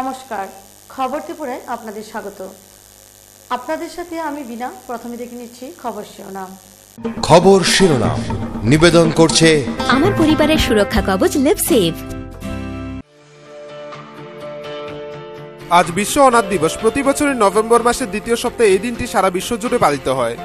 নমস্কার, খবর ত্রিপুরায় আপনাদের স্বাগত। আপনাদের সাথে আমি বিনা। প্রথমে দেখে নিচ্ছি খবর শিরোনাম। খবর শিরোনাম নিবেদন করছে আমার পরিবারের সুরক্ষা কবচ লিভসেভ। আজ বিশ্ব অনাথ দিবস। প্রতি বছরের নভেম্বর মাসের দ্বিতীয় সপ্তাহে এই দিনটি সারা বিশ্ব জুড়ে পালিত হয়।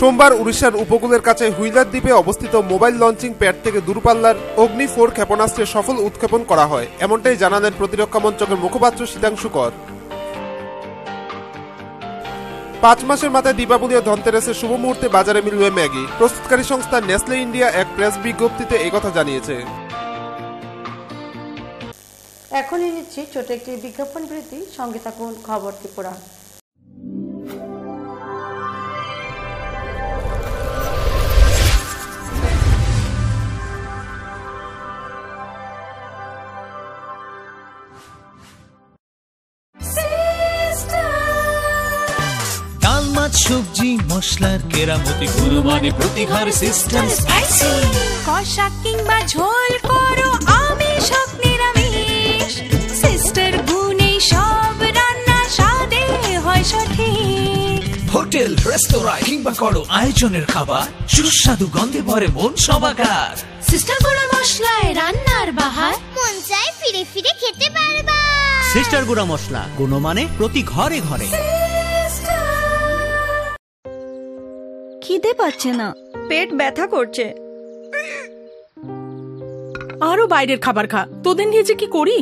সোমবার উড়িষ্যার উপকূলের কাছে হুইলার দ্বীপে অবস্থিত মোবাইল লঞ্চিং প্যাড থেকে দূরপাল্লার অগ্নি 4 ক্ষেপণাস্ত্রের সফল উৎক্ষেপণ করা হয়, এমনটাই জানালেন প্রতিরক্ষা মন্ত্রকের মুখপাত্র সিদ্ধাংশু কর। 5 মাসের মাথায় দীপাবলি ও ধনতেরাসের শুভ মুহূর্তে বাজারে মিলবে ম্যাগি। প্রস্তুতকারী সংস্থা নেসলে ইন্ডিয়া এক প্রেস বিজ্ঞপ্তিতে একথা জানিয়েছে। এখনই নিচ্ছি ছোট একটি বিজ্ঞাপন বিরতি, সঙ্গে থাকুন খবর ত্রিপুরা। সবজি মশলার কেরামতি গুণমানে প্রতিহার সিস্টেম স্পাইসি। কষা কিংবা ঝোল করো আমিষ হোক নিরামিষ, সিস্টার গুণে সব রান্না স্বাদে হয় সঠিক। হোটেল রেস্তোরাঁ কিংবা করো আয়োজনের খাবার, সুস্বাদু গন্ধে ভরে মন সবাকার। সিস্টার গুঁড়া মশলায় রান্নার বাহার, মন চাই ফিরে ফিরে খেতে পারবা। সিস্টার গুঁড়া মশলা, গুণমানে প্রতি ঘরে ঘরে। খিদে পাচ্ছে না, পেট ব্যথা করছে। আরো বাইরের খাবার খা, তোদের নিয়ে যে কি করি।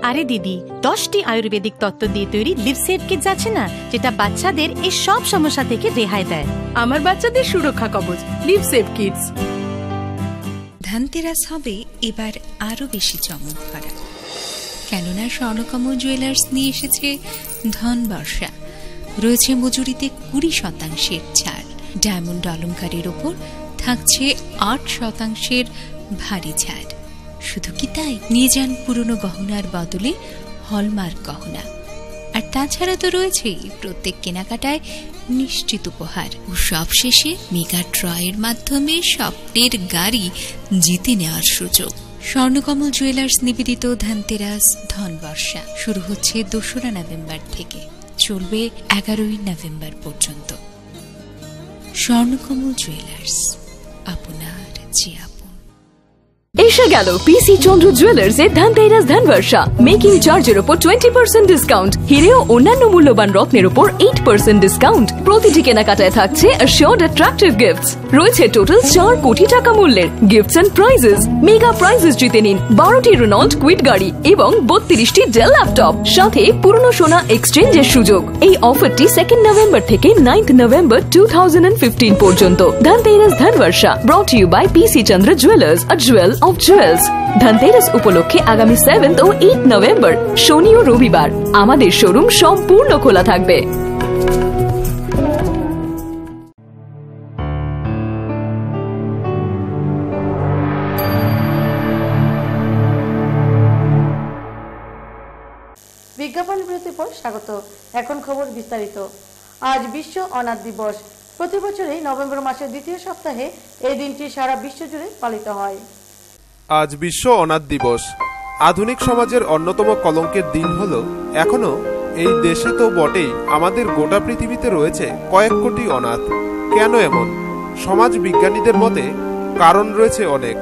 আরে দিদি, 10টি আয়ুর্বেদিক তত্ত্ব দিয়ে তৈরি লিভসেভ কিটস আছে না, যেটা বাচ্চাদের এই সব সমস্যা থেকে রেহাই দেয়। আমার বাচ্চাদের সুরক্ষা কবচ লিভসেভ কিটস। ধনতেরাস হবে এবার আরো বেশি চমক ভরা, কেননা স্বর্ণকমল জুয়েলার্স নিয়ে এসেছে ধন বর্ষা। রয়েছে মজুরিতে 20% ছাড়। ডায়মন্ড অলংকারের ওপর থাকছে 8% ভারী ছাড়। শুধু কি তাই, নিয়ে যান পুরনো গহনার বদলে হলমার্ক গহনা। আর তাছাড়া তো রয়েছেই প্রত্যেক কেনাকাটায় নিশ্চিত উপহার। ও সবশেষে মেগা ড্রয়ের মাধ্যমে স্বপ্নের গাড়ি জিতে নেওয়ার সুযোগ। স্বর্ণকমল জুয়েলার্স নিবেদিত ধনতেরাস ধনবর্ষা শুরু হচ্ছে 2রা নভেম্বর থেকে, চলবে 11ই নভেম্বর পর্যন্ত। স্বর্ণকমল জুয়েলার্স, আপনার যে আপন। এসে গেল পিসি চন্দ্র জুয়েলার্স এর ধনতেরাস ধনবর্ষা। মেকিং চার্জের উপর 20% ডিসকাউন্ট, হিরে ও অন্যান্য মূল্যবান রত্নের উপর 8% ডিসকাউন্ট। প্রতিটি কেনাকাটায় থাকছে অ্যাশিওর্ড অ্যাট্রাকটিভ গিফটস। রয়েছে টোটাল 4 কোটি টাকা মূল্যের gifts and prizes. Mega prizes জিতে নিন 12টি রেনল্ট কুইড গাড়ি এবং 32টি ডেল ল্যাপটপ, সাথে পুরনো সোনা এক্সচেঞ্জের সুযোগ। এই অফারটি 2 নভেম্বর থেকে 9 নভেম্বর 2015 পর্যন্ত। Dhanteras Dhanvarsha brought you by PC Chandra jewellers, a jewel of jewels. Dhanteras উপলক্ষে আগামী 7 ও 8 নভেম্বর শনি ও রবিবার আমাদের শোরুম সম্পূর্ণ খোলা থাকবে। বিজ্ঞাপন বিরতির পর স্বাগত। এখন খবর বিস্তারিত। আজ বিশ্ব অনাথ দিবস। প্রতি বছরই নভেম্বর মাসের দ্বিতীয় সপ্তাহে এই দিনটি সারা বিশ্ব জুড়ে পালিত হয়। আজ বিশ্ব অনাথ দিবস। আধুনিক সমাজের অন্যতম কলঙ্কের দিন হলো এখনো এই দেশে তো বটেই, আমাদের গোটা পৃথিবীতে রয়েছে কয়েক কোটি অনাথ। কেন এমন? সমাজ বিজ্ঞানীদের মতে কারণ রয়েছে অনেক।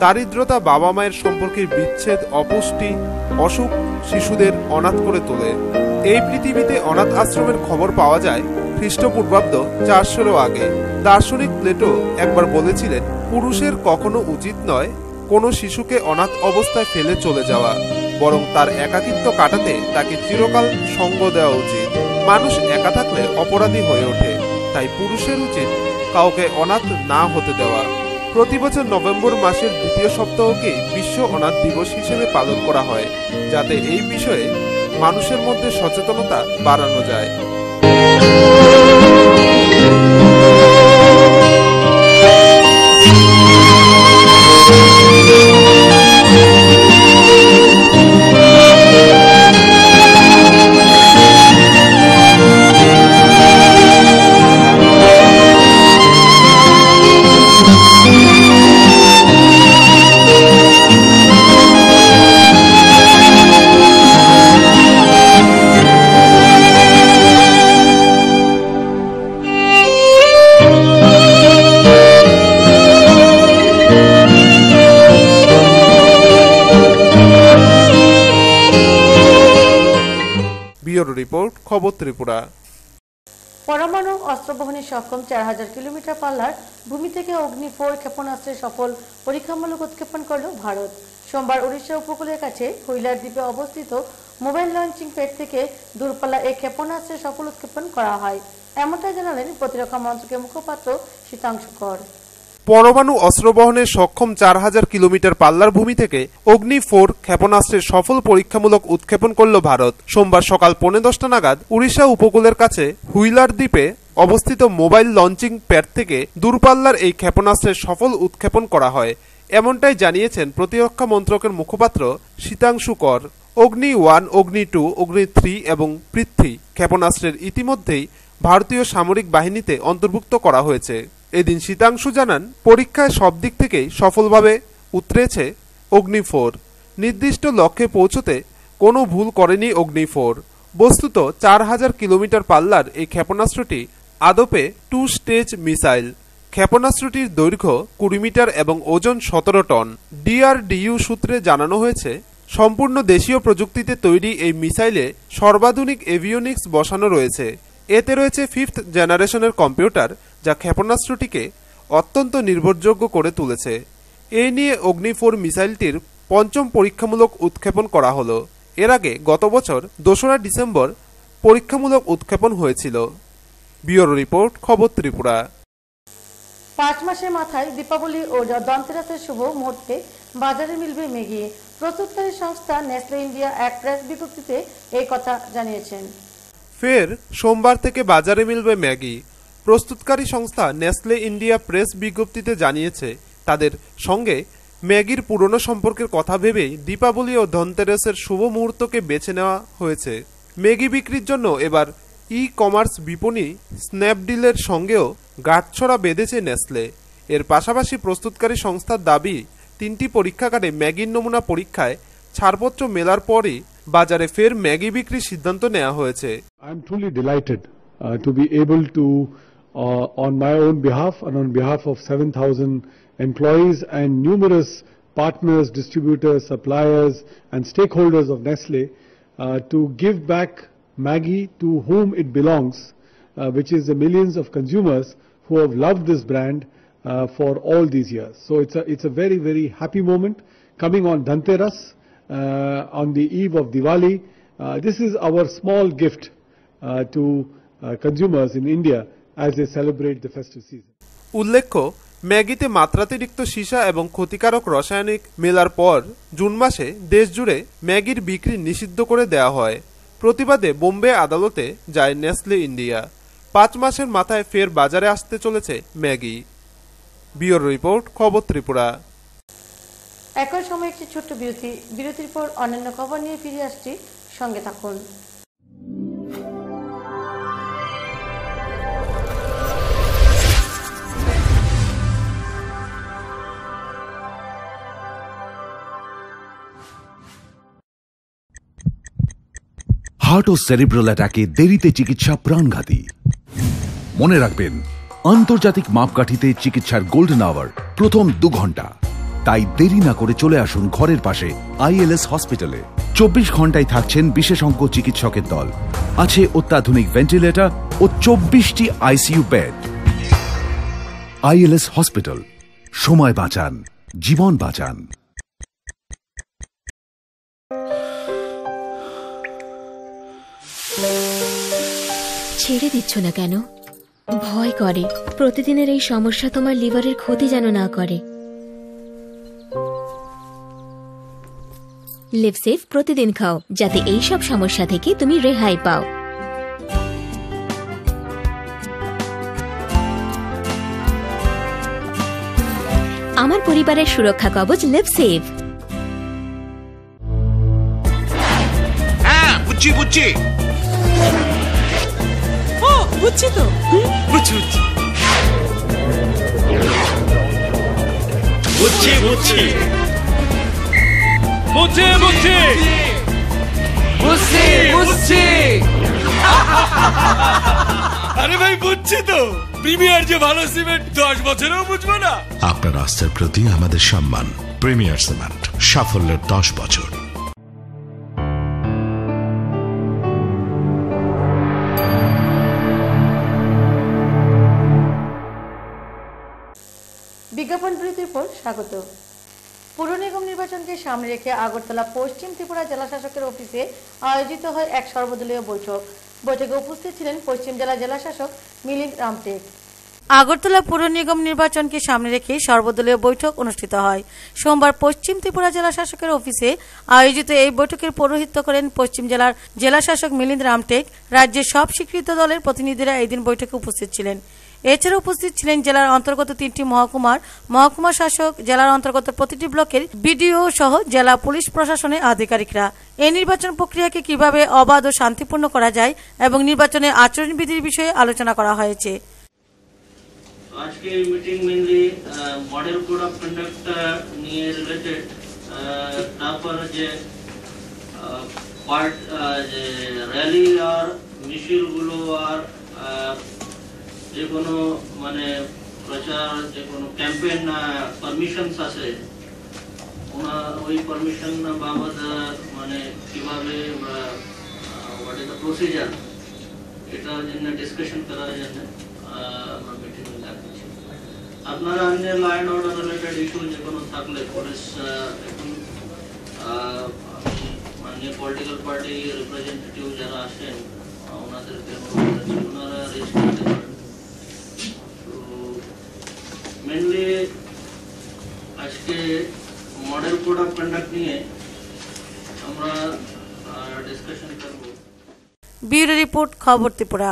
দারিদ্রতা, বাবা মায়ের সম্পর্কের বিচ্ছেদ, অপুষ্টি, অসুখ শিশুদের অনাথ করে তোলে। এই পৃথিবীতে অনাথ আশ্রমের খবর পাওয়া যায় খ্রিস্টপূর্বাব্দ 400 আগে। দার্শনিক প্লেটো একবার বলেছিলেন, পুরুষের কখনো উচিত নয় কোনো শিশুকে অনাথ অবস্থায় ফেলে চলে যাওয়া, বরং তার একাকিত্ব কাটাতে তাকে চিরকাল সঙ্গ দেওয়া উচিত। মানুষ একা থাকলে অপরাধী হয়ে ওঠে, তাই পুরুষের উচিত কাউকে অনাথ না হতে দেওয়া। প্রতি বছর নভেম্বর মাসের দ্বিতীয় সপ্তাহকে বিশ্ব অনাথ দিবস হিসেবে পালন করা হয়, যাতে এই বিষয়ে মানুষের মধ্যে সচেতনতা বাড়ানো যায়। ব্যুরো রিপোর্ট, খবর ত্রিপুরা। পরমাণু অস্ত্রবহনে সক্ষম 4000 কিলোমিটার পাল্লার ভূমি থেকে অগ্নি-4 ক্ষেপণাস্ত্রের সফল পরীক্ষামূলক উৎক্ষেপণ করল ভারত। সোমবার উড়িষ্যা উপকূলের কাছে হুইলার দ্বীপে অবস্থিত মোবাইল লঞ্চিং প্যাড থেকে দূরপাল্লা এই ক্ষেপণাস্ত্রের সফল উৎক্ষেপণ করা হয়, এমনটাই জানালেন প্রতিরক্ষা মন্ত্রকের মুখপাত্র শীতাংশু কর। পরমাণু অস্ত্র বহনে সক্ষম 4000 কিলোমিটার পাল্লার ভূমি থেকে অগ্নি-4 ক্ষেপণাস্ত্রের সফল পরীক্ষামূলক উৎক্ষেপণ করল ভারত। সোমবার সকাল 10:15 নাগাদ উড়িষ্যা উপকূলের কাছে হুইলার দ্বীপে অবস্থিত মোবাইল লঞ্চিং প্যাড থেকে দূরপাল্লার এই ক্ষেপণাস্ত্রের সফল উৎক্ষেপণ করা হয়, এমনটাই জানিয়েছেন প্রতিরক্ষা মন্ত্রকের মুখপাত্র শীতাংশু কর। অগ্নি-1, অগ্নি-2, অগ্নি-3 এবং পৃথ্বী ক্ষেপণাস্ত্রের ইতিমধ্যেই ভারতীয় সামরিক বাহিনীতে অন্তর্ভুক্ত করা হয়েছে। এদিন শীতাংশু জানান, পরীক্ষায় সব দিক থেকেই সফলভাবে উতরেছে অগ্নি-4। নির্দিষ্ট লক্ষ্যে পৌঁছতে কোনো ভুল করেনি অগ্নি-4। বস্তুত 4000 কিলোমিটার পাল্লার এই ক্ষেপণাস্ত্রটি আদপে 2 স্টেজ মিসাইল। ক্ষেপণাস্ত্রটির দৈর্ঘ্য 20 মিটার এবং ওজন 17 টন। ডিআরডিইউ সূত্রে জানানো হয়েছে, সম্পূর্ণ দেশীয় প্রযুক্তিতে তৈরি এই মিসাইলে সর্বাধুনিক এভিওনিক্স বসানো রয়েছে। এতে রয়েছে 5th জেনারেশনের কম্পিউটার, যা ক্ষেপণাস্ত্রটিকে অত্যন্ত নির্ভরযোগ্য করে তুলেছে। এই নিয়ে অগ্নি-4 মিসাইলটির 5ম পরীক্ষামূলক উৎক্ষেপণ করা হলো। এর আগে গত বছর 2রা ডিসেম্বর পরীক্ষামূলক উৎক্ষেপণ হয়েছিল। ব্যুরো রিপোর্ট, খবর ত্রিপুরা। 5 মাসের মাথায় দীপাবলি ও ধনতেরাসের শুভ মুহূর্তে বাজারে মিলবে ম্যাগি। প্রস্তুতকারী সংস্থা নেসলে ইন্ডিয়া এক প্রেস বিজ্ঞপ্তিতে এই কথা জানিয়েছেন। ফের সোমবার থেকে বাজারে মিলবে ম্যাগি। প্রস্তুতকারী সংস্থা নেসলে ইন্ডিয়া প্রেস বিজ্ঞপ্তিতে জানিয়েছে, তাদের সঙ্গে ম্যাগির পুরনো সম্পর্কের কথা ভেবেই দীপাবলি ও ধনতেরাসের শুভ মুহূর্তকে বেছে নেওয়া হয়েছে। ম্যাগি বিক্রির জন্য এবার ই-কমার্স বিপণী স্ন্যাপডিলের সঙ্গেও গাঁটছড়া বেঁধেছে নেসলে। এর পাশাপাশি প্রস্তুতকারী সংস্থার দাবি, 3টি পরীক্ষাগারে ম্যাগির নমুনা পরীক্ষায় ছাড়পত্র মেলার পরই বাজারে ফের ম্যাগি বিক্রির সিদ্ধান্ত নেওয়া হয়েছে। I am truly delighted to be able to, on my own behalf and on behalf of 7,000 employees and numerous partners, distributors, suppliers and stakeholders of Nestle, to give back Maggi to whom it belongs, which is the millions of consumers who have loved this brand for all these years. So it's a very, very happy moment coming on Dhanteras, on the eve of Diwali. This is our small gift to consumers in India as they celebrate the festive season. উল্লেখ্য, ম্যাগিতে মাত্রাতিরিক্ত সীসা এবং ক্ষতিকারক রাসায়নিক মেলার পর June মাসে দেশ জুড়ে ম্যাগির বিক্রি নিষিদ্ধ করে দেওয়া হয়। প্রতিবাদে বোম্বে আদালতে যায় নেসলে ইন্ডিয়া। 5 মাসের মাথায় ফের বাজারে আসতে চলেছে ম্যাগি। ব্যুরো রিপোর্ট, খবর ত্রিপুরা। একই সময় একটি ছোট্ট বিরতির পর অন্যান্য খবর নিয়ে ফিরে আসছি, সঙ্গে থাকুন। হার্ট ও সেরিব্রাল অ্যাটাকে দেরিতে চিকিৎসা প্রাণঘাতী। মনে রাখবেন, আন্তর্জাতিক মাপকাঠিতে চিকিৎসার গোল্ডেন আওয়ার প্রথম 2 ঘন্টা। তাই দেরি না করে চলে আসুন ঘরের পাশে ILS হসপিটালে। 24 ঘন্টায় থাকছেন বিশেষজ্ঞ চিকিৎসকের দল। আছে অত্যাধুনিক ভেন্টিলেটর ও 24টি ICU বেড। ILS হসপিটাল, সময় বাঁচান, জীবন বাঁচান। ছেড়ে দিচ্ছ না কেন? ভয় করে প্রতিদিনের এই সমস্যা তোমার লিভারের ক্ষতি যেন না করে। লিভসেভ প্রতিদিন খাও, যাতে এই সব সমস্যা থেকে তুমি রেহাই পাও। আমার পরিবারের সুরক্ষা কবচ লিভসেভ। হ্যাঁ, বুঝছি বুঝছি বুঝছি তো, বুঝছি বুঝছি বুঝছি বুঝছি বুঝছি বুঝছি বুঝছি আরে ভাই, বুঝছি তো। প্রিমিয়ার যে ভালো সিমেন্ট 10 বছরেও বুঝবো না। আপনার আস্থার প্রতি আমাদের সম্মান। প্রিমিয়ার সিমেন্ট, সাফল্যের 10 বছর। স্বাগত। পুর নিগম নির্বাচনকে সামনে রেখে আগরতলা পশ্চিম ত্রিপুরা জেলা শাসকের অফিসে আয়োজিত হয় এক সর্বদলীয় বৈঠক। বৈঠকে উপস্থিত ছিলেন পশ্চিম জেলা জেলা শাসক মিলিন্দ রামটেক। আগরতলা পুর নিগম নির্বাচনকে সামনে রেখে সর্বদলীয় বৈঠক অনুষ্ঠিত হয়। সোমবার পশ্চিম ত্রিপুরা জেলা শাসকের অফিসে আয়োজিত এই বৈঠকের পৌরোহিত্য করেন পশ্চিম জেলার জেলা শাসক মিলিন্দ রামটেক। রাজ্যের সব স্বীকৃত দলের প্রতিনিধিরা এই দিন বৈঠকে উপস্থিত ছিলেন। এছাড়া উপস্থিত ছিলেন জেলার অন্তর্গত 3টি মহকুমা শাসক, জেলার অন্তর্গত প্রতিটি ব্লকের বিডিও সহ জেলা পুলিশ প্রশাসনের আধিকারিকরা। এই নির্বাচন প্রক্রিয়াকে কিভাবে অবাধ ও শান্তিপূর্ণ করা যায় এবং নির্বাচনের আচরণবিধির বিষয়ে আলোচনা করা হয়েছে। আজকে এই meeting mainly model code of conduct নিয়ে রিলেটেড, তারপর যে পার্ট যে র্যালি আর মিছিলগুলো আর যে কোনো মানে প্রচার যে কোনো ক্যাম্পেইন পারমিশনস আছে ওই পারমিশন বাবদ মানে কিভাবে হোয়াট ইজ দ্য প্রসিজার এটার জন্য ডিসকাশন করার জন্য আমরা মিটিং ডাকছি। আপনারা অন্য লাইন অর্ডার রিলেটেড ইস্যু যে কোনো থাকলে পুলিশ এখন মাননীয় পলিটিক্যাল পার্টি রিপ্রেজেন্টেটিভ যারা আসেন ওনাদেরকে ওনারা রেজ করতে পারেন। তো মেনলি আজকে মডেল কোড অফ কন্ডাক্ট নিয়ে আমরা ডিসকাশন করব। ব্যুরো রিপোর্ট, খবর ত্রিপুরা।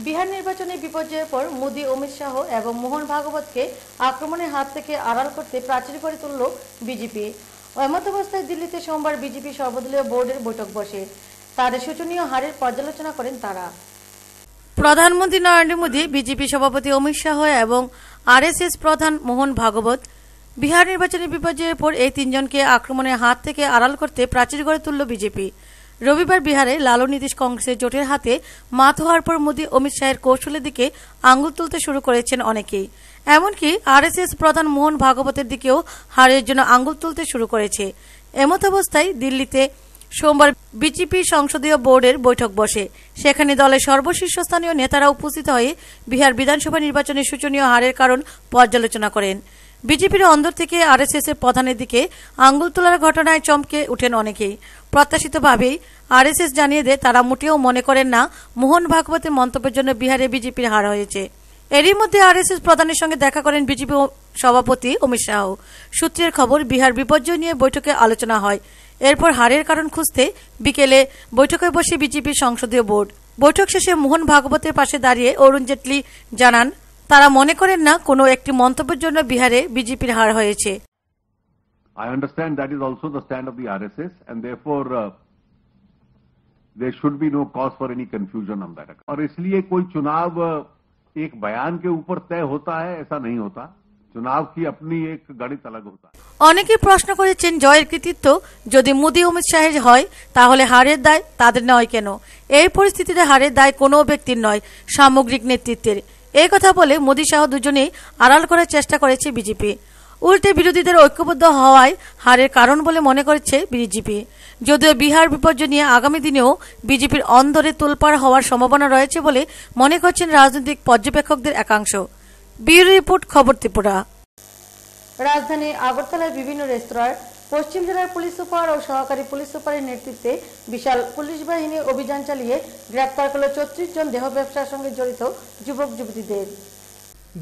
বিহার নির্বাচনে বিপর্যয়ের পর মোদী, অমিত শাহ এবং মোহন ভাগবতকে আক্রমণের হাত থেকে আড়াল করতে প্রাচীর করে তুলল বিজেপি। এমতাবস্থায় দিল্লিতে সোমবার বিজেপি সর্বদলীয় বোর্ডের বৈঠক বসে। তাদের শোচনীয় হারের পর্যালোচনা করেন তারা। প্রধানমন্ত্রী নরেন্দ্র মোদী, বিজেপি সভাপতি অমিত শাহ এবং আরএসএস প্রধান মোহন ভাগবত বিহার নির্বাচনের বিপর্যয়ের পর এই তিনজনকে আক্রমণের হাত থেকে আড়াল করতে প্রাচীর গড়ে তুলল বিজেপি। রবিবার বিহারে লালু নীতিশ কংগ্রেসের জোটের হাতে মাত হওয়ার পর মোদী, অমিত শাহের কৌশলের দিকে আঙুল তুলতে শুরু করেছেন অনেকেই। এমনকি আরএসএস প্রধান মোহন ভাগবতের দিকেও হারের জন্য আঙুল তুলতে শুরু করেছে। এমতাবস্থায় দিল্লিতে সোমবার বিজেপি সংসদীয় বোর্ডের বৈঠক বসে। সেখানে দলের সর্বশীর্ষস্থানীয় নেতারা উপস্থিত হয়ে বিহার বিধানসভা নির্বাচনের শোচনীয় হারের কারণ পর্যালোচনা করেন। বিজেপির অন্দর থেকে আরএসএস এর প্রধানের দিকে আঙ্গুল তোলার ঘটনায় চমকে উঠেন অনেকেই। প্রত্যাশিতভাবেই আরএসএস জানিয়ে দেয় তারা মোটেও মনে করেন না মোহন ভাগবতের মন্তব্যের জন্য বিহারে বিজেপির হার হয়েছে। এরই মধ্যে আরএসএস প্রধানের সঙ্গে দেখা করেন বিজেপি সভাপতি অমিত শাহ। সূত্রের খবর, বিহার বিপর্যয় নিয়ে বৈঠকে আলোচনা হয়। এরপর হারের কারণ খুঁজতে বিকেলে বৈঠকে বসে বিজেপির সংসদীয় বোর্ড। বৈঠক শেষে মোহন ভাগবতের পাশে দাঁড়িয়ে অরুণ জেটলি জানান তারা মনে করেন না কোনো একটি মন্তব্যের জন্য বিহারে বিজেপির হার হয়েছে। I understand that is also the stand of the RSS and therefore there should be no cause for any confusion on that. और इसलिए कोई चुनाव एक बयान के ऊपर तय होता है ऐसा नहीं होता। चुनाव की अपनी एक गणित अलग होता है। অনেকে প্রশ্ন করেছেন জয়ের কৃতিত্ব যদি মোদী, অমিত শাহের হয় তাহলে হারের দায় তাদের নয় কেন? এই পরিস্থিতিতে হারের দায় কোনো ব্যক্তির নয়, সামগ্রিক নেতৃত্বের। এই কথা বলে মোদী শাহ দুজনেই আড়াল করার চেষ্টা করেছে বিজেপি। উল্টে বিরোধীদের ঐক্যবদ্ধ হওয়ায় হারের কারণ বলে মনে করছে বিজেপি। যদিও বিহার বিপর্যয় নিয়ে আগামী দিনেও বিজেপির অন্দরে তোলপাড় হওয়ার সম্ভাবনা রয়েছে বলে মনে করছেন রাজনৈতিক পর্যবেক্ষকদের একাংশ। ব্যুরো রিপোর্ট, খবর ত্রিপুরা। রাজধানী আগরতলার বিভিন্ন রেস্তোরাঁর পশ্চিম জেলার পুলিশ সুপার ও সহকারী পুলিশ সুপারের নেতৃত্বে বিশাল পুলিশ বাহিনী অভিযান চালিয়ে গ্রেপ্তার করল 34 জন দেহ ব্যবসার সঙ্গে জড়িত যুবক যুবতীদের।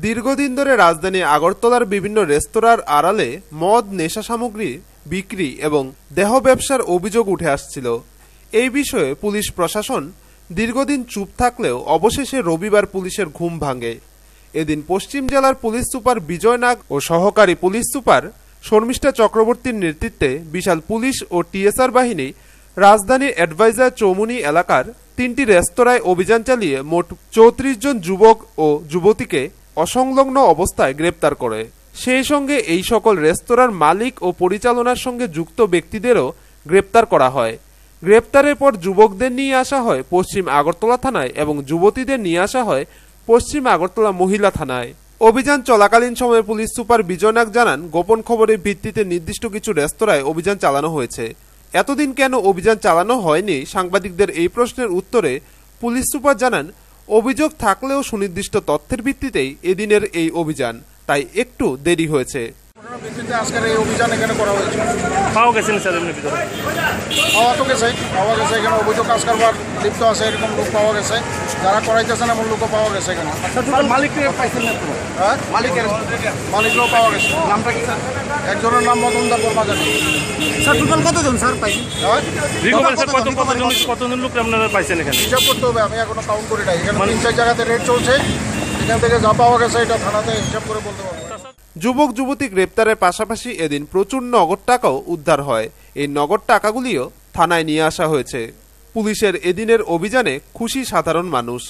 দীর্ঘদিন ধরে রাজধানী আগরতলার বিভিন্ন রেস্তোরাঁর আড়ালে মদ, নেশা সামগ্রী বিক্রি এবং দেহ ব্যবসার অভিযোগ উঠে আসছিল। এই বিষয়ে পুলিশ প্রশাসন দীর্ঘদিন চুপ থাকলেও অবশেষে রবিবার পুলিশের ঘুম ভাঙে। এদিন পশ্চিম জেলার পুলিশ সুপার বিজয় নাগ ও সহকারী পুলিশ সুপার শর্মিষ্ঠা চক্রবর্তীর নেতৃত্বে বিশাল পুলিশ ও টিএসআর বাহিনী রাজধানীর অ্যাডভাইজার চৌমুনি এলাকার 3টি রেস্তোরাঁয় অভিযান চালিয়ে মোট 34 জন যুবক ও যুবতীকে অসংলগ্ন অবস্থায় গ্রেপ্তার করে। সেই সঙ্গে এই সকল রেস্তোরাঁর মালিক ও পরিচালনার সঙ্গে যুক্ত ব্যক্তিদেরও গ্রেপ্তার করা হয়। গ্রেপ্তারের পর যুবকদের নিয়ে আসা হয় পশ্চিম আগরতলা থানায় এবং যুবতীদের নিয়ে আসা হয় পশ্চিম আগরতলা মহিলা থানায়। অভিযান চলাকালীন সময়ে পুলিশ সুপার বিজয় নাগ জানান, গোপন খবরের ভিত্তিতে নির্দিষ্ট কিছু রেস্তোরাঁয় অভিযান চালানো হয়েছে। এতদিন কেন অভিযান চালানো হয়নি সাংবাদিকদের এই প্রশ্নের উত্তরে পুলিশ সুপার জানান, অভিযোগ থাকলেও সুনির্দিষ্ট তথ্যের ভিত্তিতেই এদিনের এই অভিযান, তাই একটু দেরি হয়েছে। 15 ভিত্তিতে আজকের এই অভিযান এখানে করা হয়েছে। পাওয়া গেছেন স্যার এমনি ভিতরে? পাওয়া গেছে এখানে অবৈধ কাজ কারবার লিপ্ত আছে এরকম লোক পাওয়া গেছে, যারা করাইতেছেন এমন লোকও পাওয়া গেছে এখানে। মালিকের পাইছেন না? হ্যাঁ, মালিকরাও পাওয়া গেছে। নামটা কি স্যার? একজনের নাম মদনদা বর্মাজানি। স্যার টোটাল কতজন স্যার পাইছেন? কতজন লোক আপনারা পাইছেন এখানে? হিসাব করতে হবে, আমি এখনো কাউন্ট করি নাই। এখানে 3-4 জায়গাতে রেড চলছে, এখান থেকে যা পাওয়া গেছে এটা থানাতে হিসাব করে বলতে পারবো। যুবক যুবতী গ্রেপ্তারের পাশাপাশি এদিন প্রচুর নগদ টাকাও উদ্ধার হয়। এই নগদ টাকাগুলিও থানায় নিয়ে আসা হয়েছে। পুলিশের এদিনের অভিযানে খুশি সাধারণ মানুষ।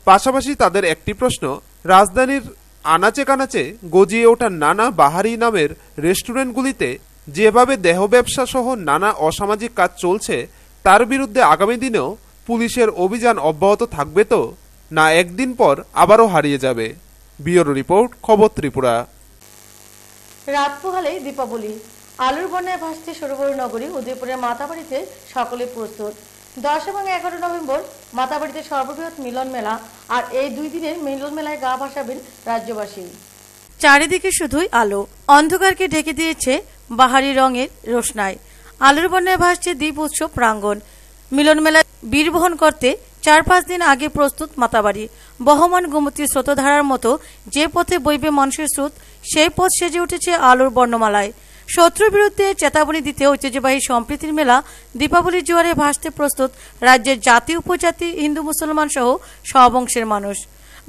পাশাপাশি তাদের একটি প্রশ্ন, রাজধানীর আনাচে কানাচে গজিয়ে ওঠা নানা বাহারি নামের রেস্টুরেন্টগুলিতে যেভাবে দেহ ব্যবসা সহ নানা অসামাজিক কাজ চলছে, তার বিরুদ্ধে আগামী দিনেও পুলিশের অভিযান অব্যাহত থাকবে তো, না একদিন পর আবারও হারিয়ে যাবে? ব্যুরো রিপোর্ট, খবর ত্রিপুরা। রাত পোহালেই দীপাবলি। আলুর বন্যায় ভাসছে সরোবর নগরী উদয়পুরের মাতাবাড়িতে সকলে প্রস্তুত। 10 এবং 11 নভেম্বর মাতাবাড়িতে সর্ববৃহৎ মিলন মেলা, আর এই 2 দিনের মিলন মেলায় গা ভাসাবেন রাজ্যবাসী। চারিদিকে শুধুই আলো, অন্ধকারকে ঢেকে দিয়েছে বাহারি রঙের রোশনাই। আলুর বন্যায় ভাসছে দ্বীপ উৎসব প্রাঙ্গণ। মিলন মেলায় বীর বহন করতে 4-5 দিন আগে প্রস্তুত মাতাবাড়ি। বহমান গোমতী স্রোতধারার মতো যে পথে বইবে মানুষের স্রোত, সেই পথ সেজে উঠেছে আলুর বর্ণমালায়। শত্রুর বিরুদ্ধে চেতাবনী দিতে ঐতিহ্যবাহী সম্প্রীতির মেলা দীপাবলির জোয়ারে ভাসতে প্রস্তুত রাজ্যের জাতি উপজাতি হিন্দু মুসলমান সহ সব অংশের মানুষ।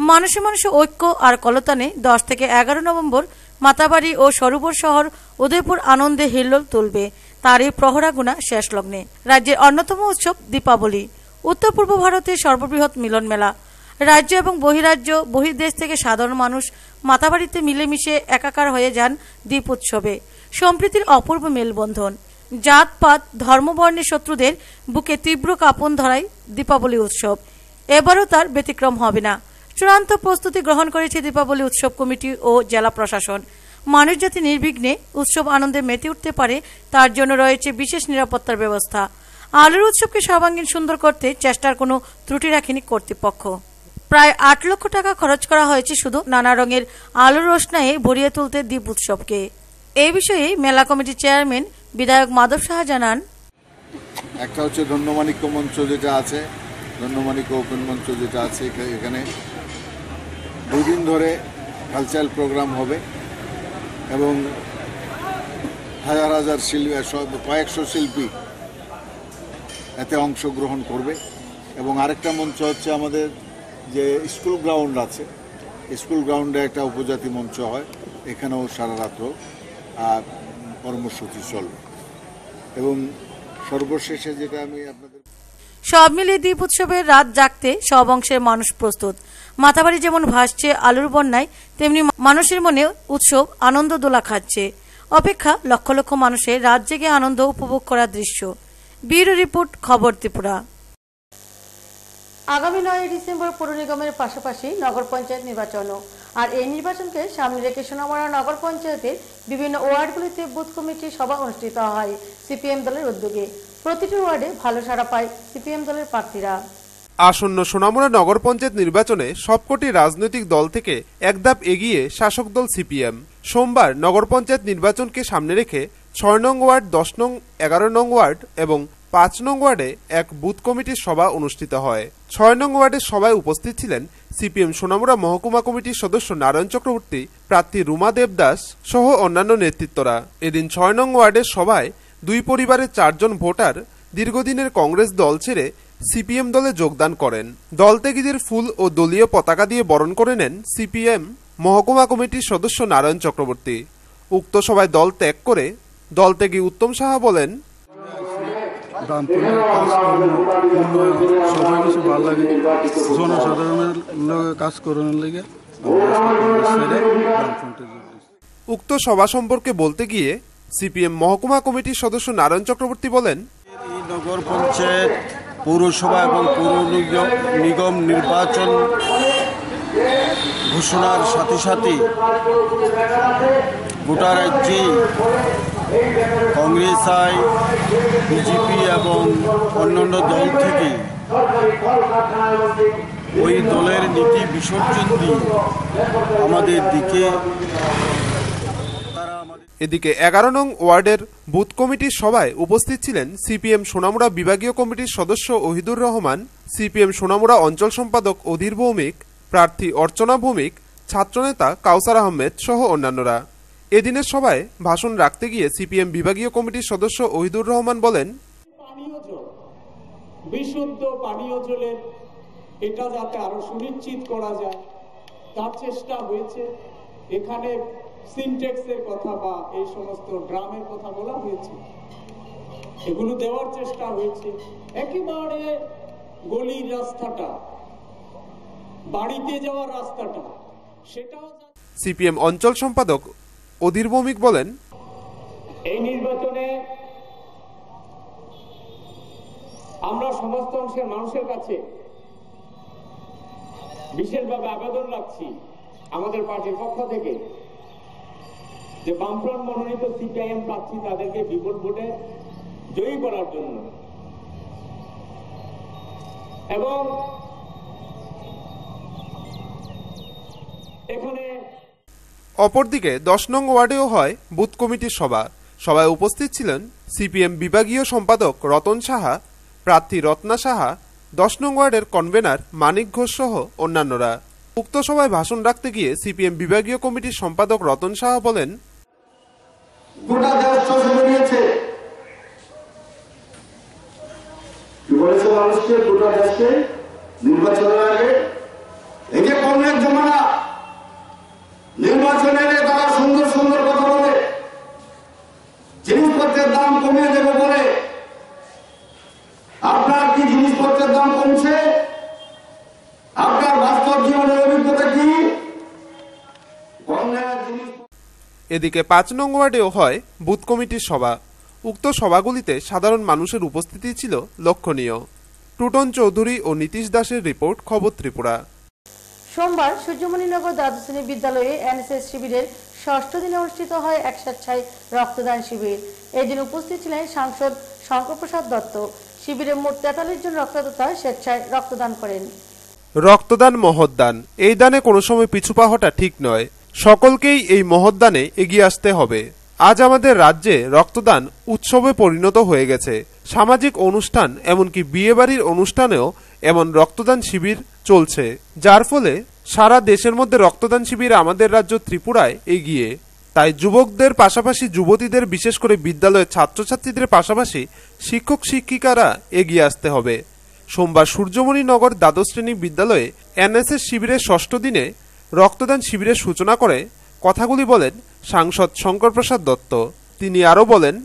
মানুষে মানুষে ঐক্য আর কলতানে 10 থেকে 11 নভেম্বর মাতাবাড়ি ও সরোবর শহর উদয়পুর আনন্দে হিল্লোল তুলবে। তার এই প্রহরাগুনা শেষ লগ্নে রাজ্যের অন্যতম উৎসব দীপাবলি। উত্তর পূর্ব ভারতের সর্ববৃহৎ মিলন মেলা। রাজ্য এবং বহিরাজ্য বহির্দেশ থেকে সাধারণ মানুষ মাতাবাড়িতে মিলেমিশে একাকার হয়ে যান দ্বীপ উৎসবে। সম্প্রীতির অপূর্ব মেলবন্ধন। জাতপাত ধর্মবর্ণের শত্রুদের বুকে তীব্র কাঁপন ধরায় দীপাবলি উৎসব। এবারও তার ব্যতিক্রম হবে না। চূড়ান্ত প্রস্তুতি গ্রহণ করেছে দীপাবলি উৎসব কমিটি ও জেলা প্রশাসন। মানুষ যাতে নির্বিঘ্নে উৎসব আনন্দে মেতে উঠতে পারে তার জন্য রয়েছে বিশেষ নিরাপত্তার ব্যবস্থা। আলুর উৎসবকে সর্বাঙ্গীন সুন্দর করতে চেষ্টার কোনো ত্রুটি রাখেনি কর্তৃপক্ষ। প্রায় 8 লক্ষ টাকা খরচ করা হয়েছে শুধু নানা রঙের আলুর রোশনাইয়ে ভরিয়ে তুলতে দ্বীপ উৎসবকে। এই বিষয়ে মেলা কমিটির চেয়ারম্যান বিধায়ক মাধব সাহা জানান, একটা হচ্ছে ধন্যমাণিক্য মঞ্চ যেটা আছে, ধন্যমাণিক্য ওপেন মঞ্চ যেটা আছে, এখানে 2 দিন ধরে কালচারাল প্রোগ্রাম হবে এবং হাজার হাজার শিল্পী, কয়েকশো শিল্পী এতে অংশগ্রহণ করবে। এবং আরেকটা মঞ্চ হচ্ছে আমাদের যে স্কুল গ্রাউন্ড আছে, স্কুল গ্রাউন্ডে একটা উপজাতি মঞ্চ হয়, এখানেও সারা রাত্র কর্মসূচি চলবে। এবং সর্বশেষে যেটা আমি আপনাদের সব মিলিয়ে দ্বীপ উৎসবের রাত জাগতে সব অংশের মানুষ প্রস্তুত। মাতাবাড়ি যেমন ভাসছে আলুর বন্যায়, তেমনি মানুষের মনে উৎসব আনন্দ দোলা খাচ্ছে। অপেক্ষা লক্ষ লক্ষ মানুষের রাত জেগে আনন্দ উপভোগ করার দৃশ্য। ব্যুরো রিপোর্ট, খবর ত্রিপুরা। আগামী 9 ডিসেম্বর পৌর নিগমের পাশাপাশি নগর পঞ্চায়েত নির্বাচনও, আর এই নির্বাচনকে সামনে রেখে সোনামুড়া নগর পঞ্চায়েতের বিভিন্ন ওয়ার্ডগুলিতে বুথ কমিটির সভা অনুষ্ঠিত হয় সিপিএম দলের উদ্যোগে। প্রতিটি ওয়ার্ডে ভালো সাড়া পায় সিপিএম দলের প্রার্থীরা। আসন্ন সোনামুড়া নগর পঞ্চায়েত নির্বাচনে সবকটি রাজনৈতিক দল থেকে এক ধাপ এগিয়ে শাসক দল সিপিএম। সোমবার নগর পঞ্চায়েত নির্বাচনকে সামনে রেখে 6 নং ওয়ার্ড, 10 নং, 11 নং ওয়ার্ড এবং 5 নং ওয়ার্ডে এক বুথ কমিটির সভা অনুষ্ঠিত হয়। 6 নং ওয়ার্ডের সভায় উপস্থিত ছিলেন সিপিএম সোনামুড়া মহকুমা কমিটির সদস্য নারায়ণ চক্রবর্তী, প্রার্থী রুমা দেবদাস সহ অন্যান্য নেতৃত্বরা। এদিন 6 নং ওয়ার্ডের সভায় 2 পরিবারের 4 জন ভোটার দীর্ঘদিনের কংগ্রেস দল ছেড়ে সিপিএম দলে যোগদান করেন। দল ত্যাগীদের ফুল ও দলীয় পতাকা দিয়ে বরণ করে নেন সিপিএম মহকুমা কমিটির সদস্য নারায়ণ চক্রবর্তী। উক্ত সভায় দল ত্যাগ করে দল ত্যাগী উত্তম সাহা বলেন, সবাই কিছু ভালো লাগে, জনসাধারণের কাজ করানোর লেগে। উক্ত সভা সম্পর্কে বলতে গিয়ে সিপিএম মহকুমা কমিটির সদস্য নারায়ণ চক্রবর্তী বলেন, এই নগর পঞ্চায়েত, পৌরসভা এবং পৌর নিগম নির্বাচন ঘোষণার সাথে সাথে গোটা রাজ্যেই কংগ্রেস আই, বিজেপি এবং অন্যান্য দল থেকে ওই দলের নীতি বিসর্জন দিয়ে আমাদের দিকে এদিকে 11 নং ওয়ার্ডের বুথ কমিটির সভায় উপস্থিত ছিলেন সিপিএম সোনামুড়া বিভাগীয় কমিটির সদস্য ওহিদুর রহমান, সিপিএম সোনামুড়া অঞ্চল সম্পাদক অধীর ভৌমিক, প্রার্থী অর্চনা ভৌমিক, ছাত্রনেতা কাউসার আহমেদ সহ অন্যান্যরা। এদিনের সভায় ভাষণ রাখতে গিয়ে সিপিএম বিভাগীয় কমিটির সদস্য ওহিদুর রহমান বলেন, বিশুদ্ধ পানীয় জলের এটা যাতে আরো সুনিশ্চিত করা যায় তার চেষ্টা হয়েছে। এখানে সিনটেক্সের কথা বা এই সমস্ত ড্রামের কথা বলা হয়েছে, এগুলো দেওয়ার চেষ্টা হয়েছে। একেবারে গলির রাস্তাটা, বাড়িতে যাওয়ার রাস্তাটা, সেটাও সিপিএম অঞ্চল সম্পাদক অধীর ভৌমিক বলেন, এই নির্বাচনে আমরা সমস্ত অংশের মানুষের কাছে বিশেষভাবে আবেদন রাখছি আমাদের পার্টির পক্ষ থেকে যে বামফ্রন্ট মনোনীত সিপিআইএম প্রার্থী তাদেরকে বিপুল ভোটে জয়ী করার জন্য এবং এখানে অপরদিকে 10 নং ওয়ার্ডেও হয় বুথ কমিটির সভা। সভায় উপস্থিত ছিলেন সিপিএম বিভাগীয় সম্পাদক রতন সাহা, প্রার্থী রত্না সাহা, 10 নং ওয়ার্ডের কনভেনার মানিক ঘোষ সহ অন্যান্যরা। উক্ত সভায় ভাষণ রাখতে গিয়ে সিপিএম বিভাগীয় কমিটির সম্পাদক রতন সাহা বলেন, গোটা দেশ শোষণে নিয়েছে, কি বলেছে মানুষকে, গোটা দেশকে নির্বাচনের আগে এই যে কংগ্রেস জমানা নির্বাচনের তারা সুন্দর সুন্দর কথা বলে, জিনিসপত্রের দাম কমিয়ে দেবে বলে। আপনার কি জিনিসপত্রের দাম কমছে? আপনার বাস্তব জীবনের অভিজ্ঞতা কি? এদিকে 5 নং ওয়ার্ডেও হয় বুথ কমিটির সভা। উক্ত সভাগুলিতে সাধারণ মানুষের উপস্থিতি ছিল লক্ষণীয়। টুটন চৌধুরী ও নীতিশ দাসের রিপোর্ট, খবর ত্রিপুরা। সোমবার সূর্যমণিনগর দ্বাদশ শ্রেণী বিদ্যালয়ে এনএসএস শিবিরের 6ষ্ঠ দিনে অনুষ্ঠিত হয় এক স্বেচ্ছায় রক্তদান শিবির। এদিন উপস্থিত ছিলেন সাংসদ শঙ্কর প্রসাদ দত্ত। শিবিরে মোট 43 জন রক্তদাতা স্বেচ্ছায় রক্তদান করেন। রক্তদান মহৎদান, এই দানে কোনো সময় পিছু পা হটা ঠিক নয়। সকলকেই এই মহৎদানে এগিয়ে আসতে হবে। আজ আমাদের রাজ্যে রক্তদান উৎসবে পরিণত হয়ে গেছে। সামাজিক অনুষ্ঠান এমনকি বিয়েবাড়ির অনুষ্ঠানেও এমন রক্তদান শিবির চলছে, যার ফলে সারা দেশের মধ্যে রক্তদান শিবির আমাদের রাজ্য ত্রিপুরায় এগিয়ে। তাই যুবকদের পাশাপাশি যুবতীদের, বিশেষ করে বিদ্যালয়ের ছাত্রছাত্রীদের পাশাপাশি শিক্ষক শিক্ষিকারা এগিয়ে আসতে হবে। সোমবার সূর্যমণিনগর দ্বাদশ শ্রেণী বিদ্যালয়ে এনএসএস শিবিরের 6ষ্ঠ দিনে রক্তদান শিবিরের সূচনা করে কথাগুলি বলেন সাংসদ শঙ্কর প্রসাদ দত্ত। তিনি আরও বলেন,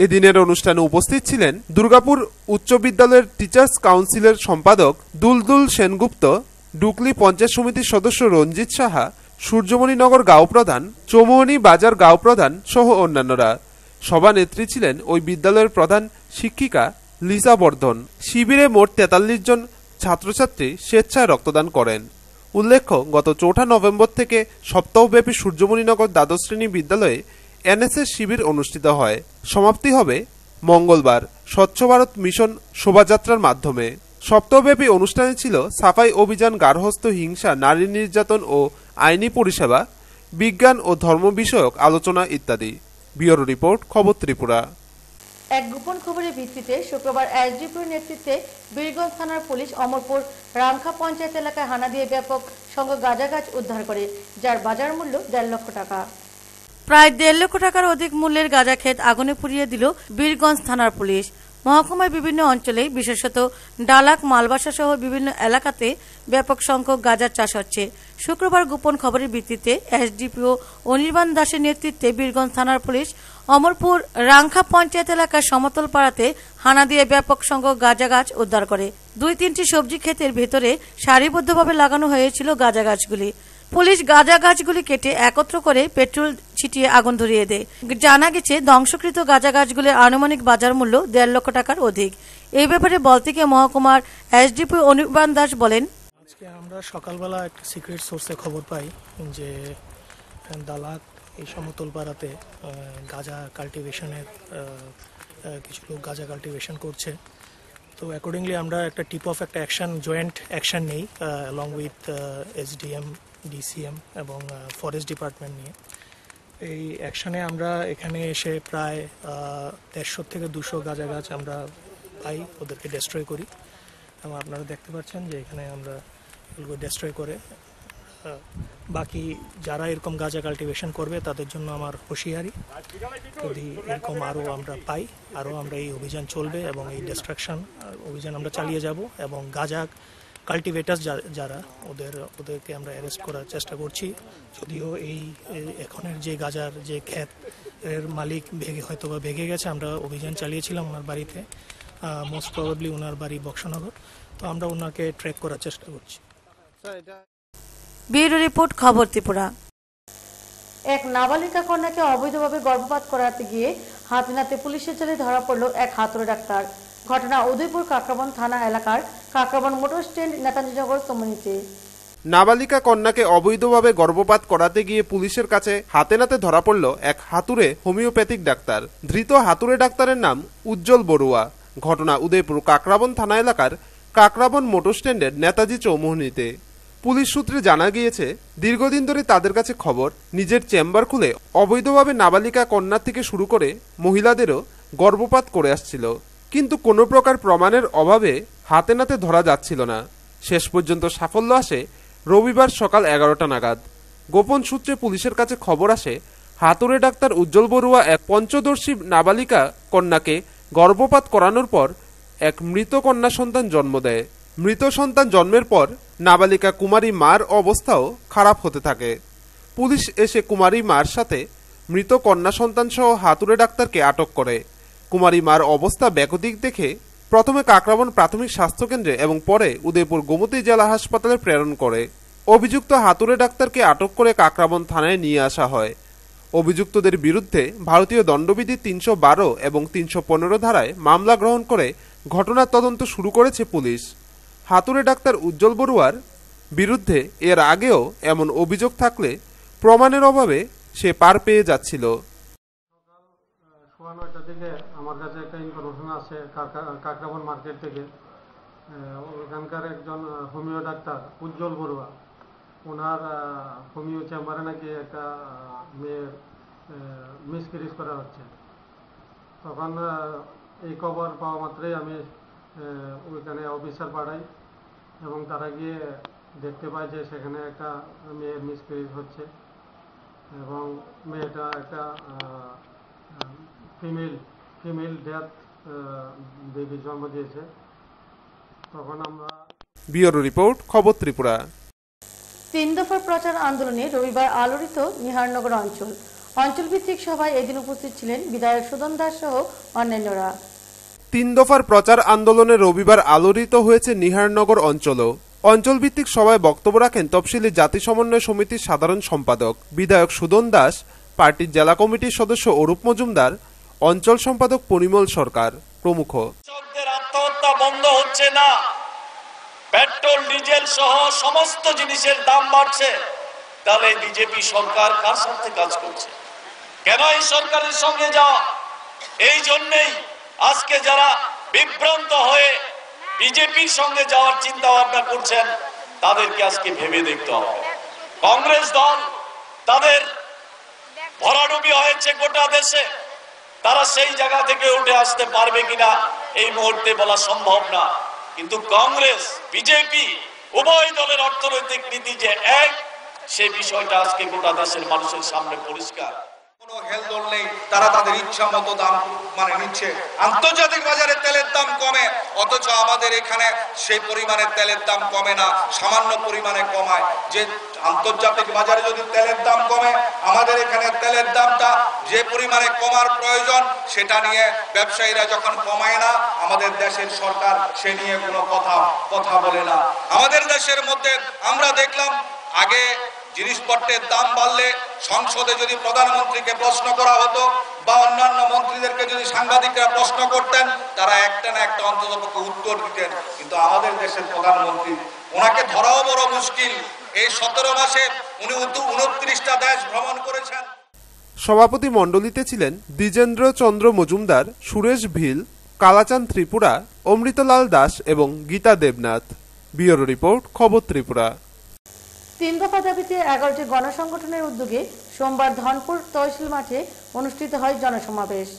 এদিনের অনুষ্ঠানে উপস্থিত ছিলেন দুর্গাপুর উচ্চ বিদ্যালয়ের টিচার্স কাউন্সিলের সম্পাদক দুলদুল সেনগুপ্ত, ডুকলি পঞ্চায়েত সমিতির সদস্য রঞ্জিত সাহা, সূর্যমণিনগর গাঁও প্রধান, চৌমুহনী বাজার গাঁও প্রধান সহ অন্যান্যরা। সভানেত্রী ছিলেন ওই বিদ্যালয়ের প্রধান শিক্ষিকা লিসা বর্ধন। শিবিরে মোট 43 জন ছাত্রছাত্রী স্বেচ্ছায় রক্তদান করেন। উল্লেখ্য, গত 4 নভেম্বর থেকে সপ্তাহব্যাপী সূর্যমণিনগর দ্বাদশ শ্রেণী বিদ্যালয়ে এনএসএস শিবির অনুষ্ঠিত হয়। সমাপ্তি হবে মঙ্গলবার স্বচ্ছ ভারত মিশন শোভাযাত্রার মাধ্যমে। সপ্তাহব্যাপী অনুষ্ঠানে ছিল সাফাই অভিযান, গার্হস্থ্য হিংসা, নারী নির্যাতন ও আইনি পরিষেবা, বিজ্ঞান ও ধর্ম বিষয়ক আলোচনা ইত্যাদি। ব্যুরো রিপোর্ট, খবর ত্রিপুরা। এক গোপন খবরের ভিত্তিতে শুক্রবার এসডিপিওর নেতৃত্বে বীরগঞ্জ থানার পুলিশ অমরপুর রামখা পঞ্চায়েত এলাকায় হানা দিয়ে ব্যাপক সংখ্যক গাঁজা গাছ উদ্ধার করে, যার বাজার মূল্য 1.5 লক্ষ টাকা। প্রায় 1.5 লক্ষ টাকার অধিক মূল্যের গাঁজা ক্ষেত আগুনে পুড়িয়ে দিল বীরগঞ্জ থানার পুলিশ। মহকুমার বিভিন্ন অঞ্চলে বিশেষত ডালাক মালবাসা সহ বিভিন্ন এলাকাতে ব্যাপক সংখ্যক গাঁজার চাষ হচ্ছে। শুক্রবার গোপন খবরের ভিত্তিতে এসডিপিও অনির্বাণ দাসের নেতৃত্বে বীরগঞ্জ থানার পুলিশ অমরপুর রাংখা পঞ্চায়েত এলাকার সমতল পাড়াতে হানা দিয়ে ব্যাপক সংখ্যক গাঁজা গাছ উদ্ধার করে। 2-3টি সবজি ক্ষেতের ভেতরে সারিবদ্ধভাবে লাগানো হয়েছিল গাঁজা গাছগুলি। পুলিশ গাঁজা গাছগুলি কেটে একত্র করে পেট্রোল ছিটিয়ে আগুন ধরিয়ে দেয়। জানা গেছে ধ্বংসকৃত গাঁজা গাছগুলির আনুমানিক বাজার মূল্য 1.5 লক্ষ টাকার অধিক। এই ব্যাপারে বলতে গিয়ে মহকুমার এসডিপি অনির্বাণ দাস বলেন, আজকে আমরা সকালবেলা একটা সিক্রেট সোর্সে খবর পাই যে দালাক এই সমতল পাড়াতে গাঁজা কাল্টিভেশনের কিছু লোক গাঁজা কাল্টিভেশন করছে। তো অ্যাকর্ডিংলি আমরা একটা টিপ অফ একটা অ্যাকশন, জয়েন্ট অ্যাকশন নেই অ্যালং উইথ এসডিএম, ডিসিএম এবং ফরেস্ট ডিপার্টমেন্ট নিয়ে। এই অ্যাকশনে আমরা এখানে এসে প্রায় 150 থেকে 200 গাঁজা গাছ আমরা পাই, ওদেরকে ডেস্ট্রয় করি এবং আপনারা দেখতে পাচ্ছেন যে এখানে আমরা এগুলো ডেস্ট্রয় করে বাকি যারা এরকম গাঁজা কাল্টিভেশন করবে তাদের জন্য আমার হুঁশিয়ারি, যদি এরকম আরও আমরা পাই আরও আমরা এই অভিযান চলবে এবং এই ডিস্ট্রাকশন অভিযান আমরা চালিয়ে যাব এবং গাঁজা কাল্টিভেটার্স যারা ওদেরকে আমরা অ্যারেস্ট করার চেষ্টা করছি। যদিও এই এখনের যে গাঁজার যে ক্ষেত এর মালিক হয়তো বা ভেঙে গেছে, আমরা অভিযান চালিয়েছিলাম ওনার বাড়িতে, মোস্ট প্রবাবলি ওনার বাড়ি বক্সনগর, তো আমরা ওনাকে ট্র্যাক করার চেষ্টা করছি। ব্যুরো রিপোর্ট, খবর ত্রিপুরা। এক নাবালিকা কন্যাকে অবৈধভাবে গর্ভপাত করাতে গিয়ে হাতে নাতে পুলিশের জালে ধরা পড়ল এক হাতুড়ে ডাক্তার। ঘটনা উদয়পুর কাকরাবন থানা এলাকার Kakraban motor stand, Netajinagar community. নাবালিকা কন্যাকে অবৈধভাবে গর্ভপাত করাতে গিয়ে পুলিশের কাছে হাতে নাতে ধরা পড়ল এক হাতুড়ে হোমিওপ্যাথিক ডাক্তার। ধৃত হাতুড়ে ডাক্তারের নাম উজ্জ্বল বড়ুয়া। ঘটনা উদয়পুর কাকরাবন থানা এলাকার কাকরাবন মোটর স্ট্যান্ডের নেতাজি চৌমুহনীতে। পুলিশ সূত্রে জানা গিয়েছে, দীর্ঘদিন ধরে তাদের কাছে খবর নিজের চেম্বার খুলে অবৈধভাবে নাবালিকা কন্যা থেকে শুরু করে মহিলাদেরও গর্ভপাত করে আসছিল, কিন্তু কোনো প্রকার প্রমাণের অভাবে হাতে নাতে ধরা যাচ্ছিল না। শেষ পর্যন্ত সাফল্য আসে রবিবার সকাল 11টা নাগাদ। গোপন সূত্রে পুলিশের কাছে খবর আসে, হাতুড়ে ডাক্তার উজ্জ্বল বড়ুয়া এক পঞ্চদর্শী নাবালিকা কন্যাকে গর্ভপাত করানোর পর এক মৃত কন্যা সন্তান জন্ম দেয়। মৃত সন্তান জন্মের পর নাবালিকা কুমারী মার অবস্থাও খারাপ হতে থাকে। পুলিশ এসে কুমারী মার সাথে মৃত কন্যা সন্তান সহ হাতুড়ে ডাক্তারকে আটক করে। কুমারী মার অবস্থা বেগতিক দেখে প্রথমে কাকরাবন প্রাথমিক স্বাস্থ্যকেন্দ্রে এবং পরে উদয়পুর গোমতী জেলা হাসপাতালে প্রেরণ করে। অভিযুক্ত হাতুড়ে ডাক্তারকে আটক করে কাকরাবন থানায় নিয়ে আসা হয়। অভিযুক্তদের বিরুদ্ধে ভারতীয় দণ্ডবিধি 312 এবং 315 ধারায় মামলা গ্রহণ করে ঘটনার তদন্ত শুরু করেছে পুলিশ। হাতুড়ে ডাক্তার উজ্জ্বল বড়ুয়ার বিরুদ্ধে এর আগেও এমন অভিযোগ থাকলে প্রমাণের অভাবে সে পার পেয়ে যাচ্ছিল। 9:15 দিকে আমার কাছে একটা ইনফরমেশন আছে কাকরাবন মার্কেট থেকে। ওখানকার একজন হোমিও ডাক্তার উজ্জ্বল বড়ুয়া, ওনার হোমিও চেম্বারে নাকি একটা মেয়ের মিসক্যারেজ করা হচ্ছে। তখন এই খবর পাওয়া মাত্রই আমি ওইখানে অফিসার পাঠাই এবং তারা গিয়ে দেখতে পায় যে সেখানে একটা মেয়ের মিসক্যারেজ হচ্ছে এবং মেয়েটা একটা ফিমেল ডেথ বেবি জন্ম দিয়েছে। তখন আমরা ব্যুরো রিপোর্ট, খবর ত্রিপুরা। 3 দফার প্রচার আন্দোলনে রবিবার আলোড়িত নিহারনগর অঞ্চল। অঞ্চলভিত্তিক সভায় এদিন উপস্থিত ছিলেন বিধায়ক সুদন দাস সহ অন্যান্যরা। 3 দফার প্রচার আন্দোলনে রবিবার আলোড়িত হয়েছে নিহারনগর অঞ্চলও। অঞ্চলভিত্তিক সভায় বক্তব্য রাখেন তফসিলি জাতি সমন্বয় সমিতির সাধারণ সম্পাদক বিধায়ক সুদন দাস, পার্টির জেলা কমিটির সদস্য অরূপ মজুমদার, অঞ্চল সম্পাদক পরিমল সরকার প্রমুখ। আত্মহত্যা বন্ধ হচ্ছে না, পেট্রোল ডিজেল সহ সমস্ত জিনিসের দাম বাড়ছে, তাহলে বিজেপি সরকার কার সাথে কাজ করছে? কেন এই সরকারের সঙ্গে যাওয়া? এই জন্যই আজকে যারা বিভ্রান্ত হয়ে বিজেপির সঙ্গে যাওয়ার চিন্তা ভাবনা করছেন তাদেরকে আজকে ভেবে দেখতে হবে। কংগ্রেস দল তাদের ভরাডুবি হয়েছে গোটা দেশে, তারা সেই জায়গা থেকে উঠে আসতে পারবে কিনা এই মুহূর্তে বলা সম্ভব না। কিন্তু কংগ্রেস বিজেপি উভয় দলের অর্থনৈতিক নীতি যে এক, সেই বিষয়টা আজকে গোটা দেশের মানুষের সামনে পরিষ্কার। কোনো হেলদোল নেই। তারা তাদের ইচ্ছা মতো দাম নিচ্ছে। আন্তর্জাতিক বাজারে তেলের দাম কমে, অথচ আমাদের এখানে সেই পরিমাণে তেলের দাম কমে না, সামান্য পরিমাণে কমায়। যে আন্তর্জাতিক বাজারে যদি তেলের দাম কমে, আমাদের এখানে তেলের দামটা যে পরিমাণে কমার প্রয়োজন সেটা নিয়ে ব্যবসায়ীরা যখন কমায় না, আমাদের দেশের সরকার সে নিয়ে কোনো কথা বলে না। আমাদের দেশের মধ্যে আমরা দেখলাম আগে জিনিসপত্রের দাম বাড়লে সংসদে যদি প্রধানমন্ত্রীকে প্রশ্ন করা হতো বা অন্যান্য মন্ত্রীদেরকে যদি সাংবাদিকরা প্রশ্ন করতেন, তারা একটা না একটা অন্ততপক্ষে উত্তর দিতেন। কিন্তু আমাদের দেশের প্রধানমন্ত্রী, ওনাকে ধরাও বড় মুশকিল। এই 17 মাসে উনি 29টা দেশ ভ্রমণ করেছেন। সভাপতি মণ্ডলীতে ছিলেন দ্বিজেন্দ্র চন্দ্র মজুমদার, সুরেশ ভিল, কালাচাঁদ ত্রিপুরা, অমৃতলাল দাস এবং গীতা দেবনাথ। ব্যুরো রিপোর্ট, খবর ত্রিপুরা। 3 দফা দাবিতে 11টি গণসংগঠনের উদ্যোগে সোমবার ধনপুর তহসিল মাঠে অনুষ্ঠিত হয় জনসমাবেশ।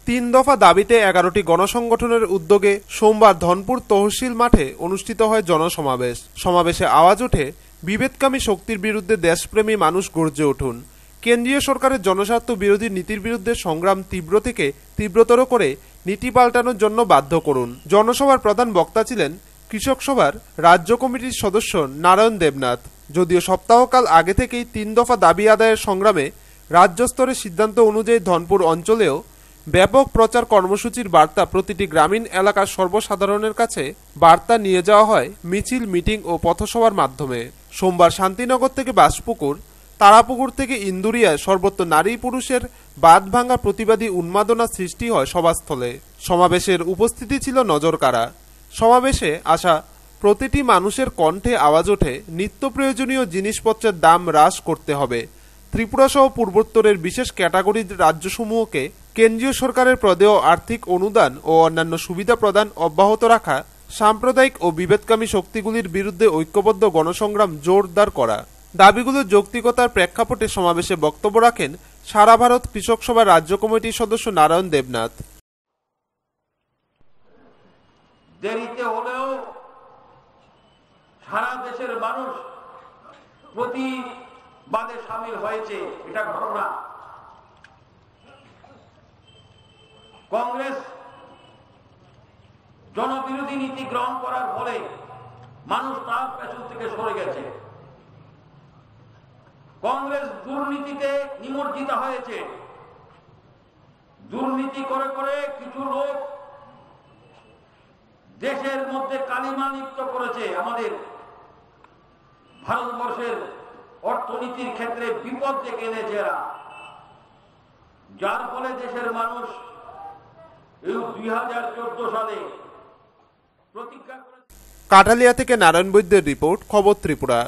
3 দফা দাবিতে 11টি গণসংগঠনের উদ্যোগে সোমবার ধনপুর তহসিল মাঠে অনুষ্ঠিত হয় জনসমাবেশ। সমাবেশে আওয়াজ ওঠে, বিভেদকামী শক্তির বিরুদ্ধে দেশপ্রেমী মানুষ গর্জে উঠুন। কেন্দ্রীয় সরকারের জনস্বার্থ বিরোধী নীতির বিরুদ্ধে সংগ্রাম তীব্র থেকে তীব্রতর করে নীতি পাল্টানোর জন্য বাধ্য করুন। জনসভার প্রধান বক্তা ছিলেন কৃষক সভার রাজ্য কমিটির সদস্য নারায়ণ দেবনাথ। যদিও সপ্তাহকাল আগে থেকেই 3 দফা দাবি আদায়ের সংগ্রামে রাজ্য স্তরের সিদ্ধান্ত অনুযায়ী ধনপুর অঞ্চলেও ব্যাপক প্রচার কর্মসূচির বার্তা প্রতিটি গ্রামীণ এলাকার সর্বসাধারণের কাছে বার্তা নিয়ে যাওয়া হয় মিছিল, মিটিং ও পথসভার মাধ্যমে। সোমবার শান্তিনগর থেকে বাসপুকুর, তারাপুকুর থেকে ইন্দুরিয়ায় সর্বত্র নারী পুরুষের বাঁধ ভাঙা প্রতিবাদী উন্মাদনা সৃষ্টি হয় সভাস্থলে। সমাবেশের উপস্থিতি ছিল নজরকাড়া। সমাবেশে আসা প্রতিটি মানুষের কণ্ঠে আওয়াজ ওঠে, নিত্য প্রয়োজনীয় জিনিসপত্রের দাম হ্রাস করতে হবে। ত্রিপুরা সহ পূর্বোত্তরের বিশেষ ক্যাটাগরির রাজ্যসমূহকে কেন্দ্রীয় সরকারের প্রদেয় আর্থিক অনুদান ও অন্যান্য সুবিধা প্রদান অব্যাহত রাখা, সাম্প্রদায়িক ও বিভেদকামী শক্তিগুলির বিরুদ্ধে ঐক্যবদ্ধ গণসংগ্রাম জোরদার করা। দাবিগুলোর যৌক্তিকতার প্রেক্ষাপটে সমাবেশে বক্তব্য রাখেন সারা ভারত কৃষক সভার রাজ্য কমিটির সদস্য নারায়ণ দেবনাথ। দেরিতে হলেও সারা দেশের মানুষ প্রতিবাদে সামিল হয়েছে, এটা ঘটনা। কংগ্রেস জনবিরোধী নীতি গ্রহণ করার ফলে মানুষ তার পেছন থেকে সরে গেছে। কংগ্রেস দুর্নীতিতে নিমজ্জিত হয়েছে। দুর্নীতি করে করে কিছু লোক দেশের মধ্যে কালিমা লিপ্ত করেছে। আমাদের ভারতবর্ষের অর্থনীতির ক্ষেত্রে বিপদ ডেকে এনেছে এরা, যার ফলে দেশের মানুষ এই 2014 সালে প্রতিজ্ঞা করেছে। কাটালিয়া থেকে নারায়ণ বৈদ্যের রিপোর্ট, খবর ত্রিপুরা।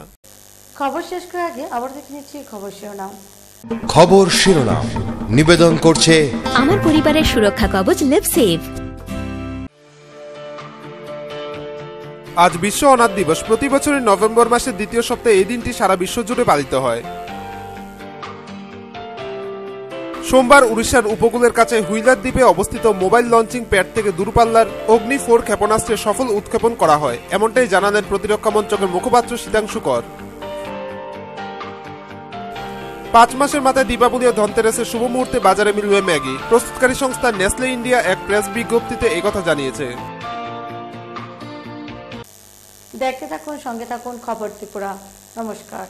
খবর শেষ করার আগে আবার দেখে নিচ্ছি খবর শিরোনাম। খবর শিরোনাম নিবেদন করছে আমার পরিবারের সুরক্ষা কবচ লিভসেভ। আজ বিশ্ব অনাথ দিবস। প্রতি বছরের নভেম্বর মাসের দ্বিতীয় সপ্তাহে এই দিনটি সারা বিশ্ব জুড়ে পালিত হয়। সোমবার উড়িষ্যার উপকূলের কাছে হুইলার দ্বীপে অবস্থিত মোবাইল লঞ্চিং প্যাড থেকে দূরপাল্লার অগ্নি 4 ক্ষেপণাস্ত্রের সফল উৎক্ষেপণ করা হয়, এমনটাই জানালেন প্রতিরক্ষা মন্ত্রকের মুখপাত্র সিদ্ধাংশু কর। 5 মাসের মাথায় দীপাবলি ও ধনতেরাসের শুভ মুহূর্তে বাজারে মিলবে ম্যাগি। প্রস্তুতকারী সংস্থা নেসলে ইন্ডিয়া এক প্রেস বিজ্ঞপ্তিতে একথা জানিয়েছে। দেখতে থাকুন, সঙ্গে থাকুন খবর ত্রিপুরা। নমস্কার।